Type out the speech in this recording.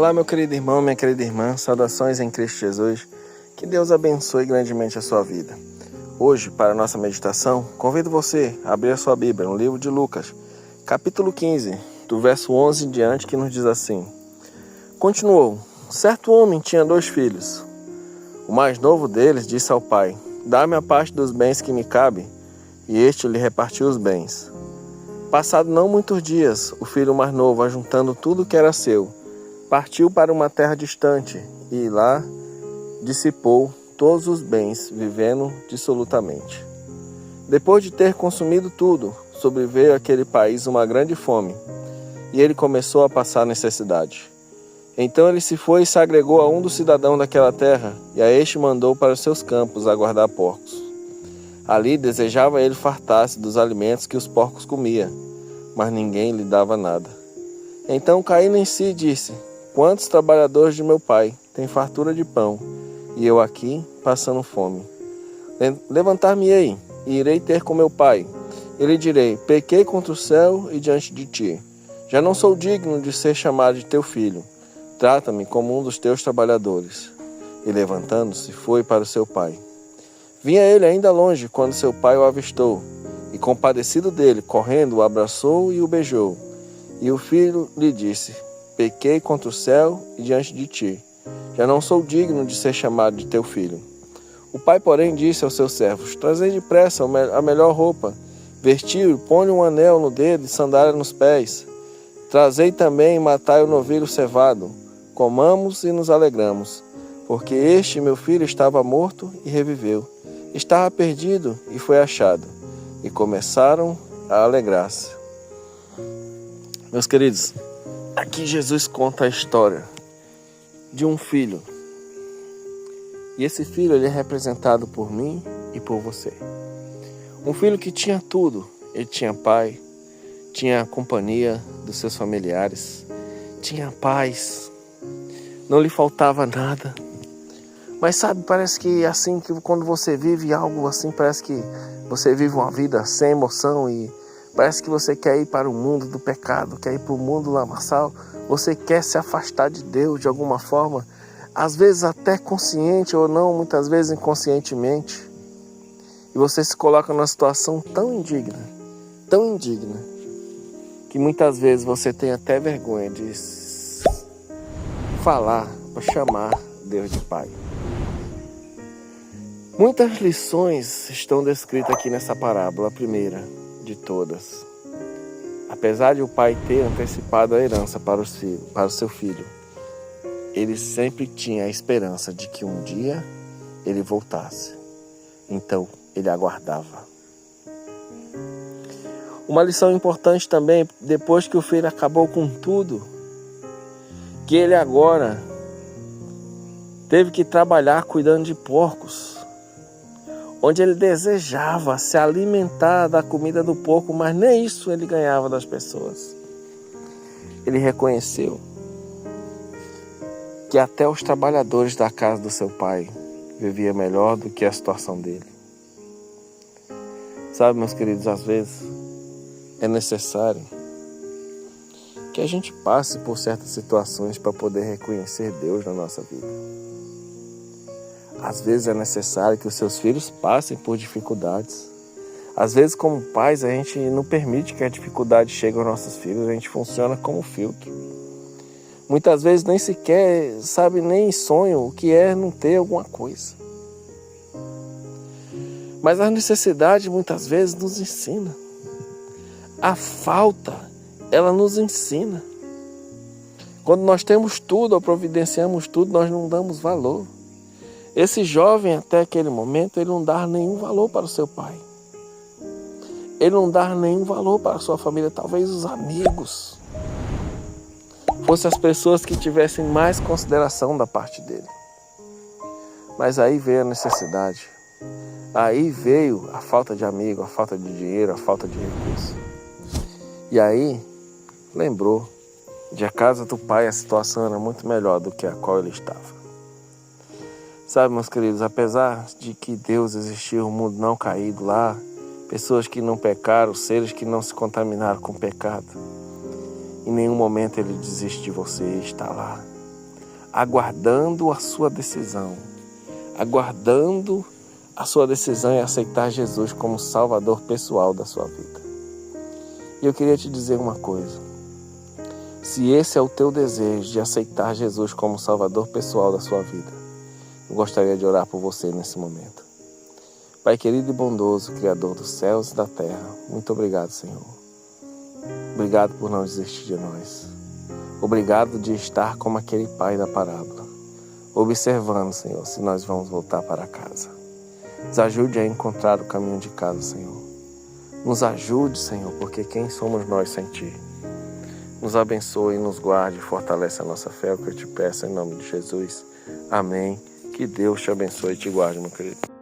Olá, meu querido irmão, minha querida irmã, saudações em Cristo Jesus. Que Deus abençoe grandemente a sua vida. Hoje, para a nossa meditação, convido você a abrir a sua Bíblia no livro de Lucas, capítulo 15, do verso 11 em diante, que nos diz assim: Continuou, certo homem tinha 2 filhos. O mais novo deles disse ao pai: Dá-me a parte dos bens que me cabe, e este lhe repartiu os bens. Passado não muitos dias, o filho mais novo, ajuntando tudo que era seu, partiu para uma terra distante e lá dissipou todos os bens, vivendo dissolutamente. Depois de ter consumido tudo, sobreveio àquele país uma grande fome, e ele começou a passar necessidade. Então ele se foi e se agregou a um dos cidadãos daquela terra, e a este mandou para os seus campos a guardar porcos. Ali desejava ele fartar-se dos alimentos que os porcos comiam, mas ninguém lhe dava nada. Então caindo em si disse: Quantos trabalhadores de meu pai têm fartura de pão, e eu aqui passando fome? Levantar-me-ei, e irei ter com meu pai. E lhe direi: Pequei contra o céu e diante de ti. Já não sou digno de ser chamado de teu filho. Trata-me como um dos teus trabalhadores. E levantando-se, foi para o seu pai. Vinha ele ainda longe quando seu pai o avistou, e compadecido dele, correndo, o abraçou e o beijou. E o filho lhe disse: Pequei contra o céu e diante de ti. Já não sou digno de ser chamado de teu filho. O pai, porém, disse aos seus servos: Trazei depressa a melhor roupa, vestiu-o, põe-lhe um anel no dedo e sandália nos pés. Trazei também e matai o novilho cevado. Comamos e nos alegramos, porque este meu filho estava morto e reviveu. Estava perdido e foi achado. E começaram a alegrar-se. Meus queridos, aqui Jesus conta a história de um filho. E esse filho, ele é representado por mim e por você. Um filho que tinha tudo. Ele tinha pai, tinha a companhia dos seus familiares, tinha paz, não lhe faltava nada. Mas sabe, parece que assim, que quando você vive algo assim, parece que você vive uma vida sem emoção e parece que você quer ir para o mundo do pecado, quer ir para o mundo lamaçal, você quer se afastar de Deus de alguma forma, às vezes até consciente ou não, muitas vezes inconscientemente. E você se coloca numa situação tão indigna, que muitas vezes você tem até vergonha de falar ou chamar Deus de Pai. Muitas lições estão descritas aqui nessa parábola, a primeira de todas. Apesar de o pai ter antecipado a herança para o seu filho, ele sempre tinha a esperança de que um dia ele voltasse. Então, ele aguardava. Uma lição importante também, depois que o filho acabou com tudo, que ele agora teve que trabalhar cuidando de porcos, onde ele desejava se alimentar da comida do porco, mas nem isso ele ganhava das pessoas. Ele reconheceu que até os trabalhadores da casa do seu pai viviam melhor do que a situação dele. Sabe, meus queridos, às vezes é necessário que a gente passe por certas situações para poder reconhecer Deus na nossa vida. Às vezes é necessário que os seus filhos passem por dificuldades. Às vezes, como pais, a gente não permite que a dificuldade chegue aos nossos filhos, a gente funciona como filtro. Muitas vezes nem sequer sabe, nem sonha o que é não ter alguma coisa. Mas a necessidade muitas vezes nos ensina. A falta, ela nos ensina. Quando nós temos tudo, ou providenciamos tudo, nós não damos valor. Esse jovem, até aquele momento, ele não dá nenhum valor para o seu pai. Ele não dá nenhum valor para a sua família, talvez os amigos fossem as pessoas que tivessem mais consideração da parte dele. Mas aí veio a necessidade. Aí veio a falta de amigo, a falta de dinheiro, a falta de recurso. E aí, lembrou de a casa do pai, a situação era muito melhor do que a qual ele estava. Sabe, meus queridos, apesar de que Deus existiu, o mundo não caído lá, pessoas que não pecaram, seres que não se contaminaram com o pecado, em nenhum momento ele desiste de você, está lá. aguardando a sua decisão, aguardando a sua decisão em aceitar Jesus como Salvador pessoal da sua vida. E eu queria te dizer uma coisa: se esse é o teu desejo de aceitar Jesus como Salvador pessoal da sua vida, eu gostaria de orar por você nesse momento. Pai querido e bondoso, Criador dos céus e da terra, muito obrigado, Senhor. Obrigado por não desistir de nós. Obrigado de estar como aquele pai da parábola, observando, Senhor, se nós vamos voltar para casa. Nos ajude a encontrar o caminho de casa, Senhor. Nos ajude, Senhor, porque quem somos nós sem Ti? Nos abençoe, nos guarde e fortalece a nossa fé, é o que eu te peço em nome de Jesus. Amém. Que Deus te abençoe e te guarde, meu querido.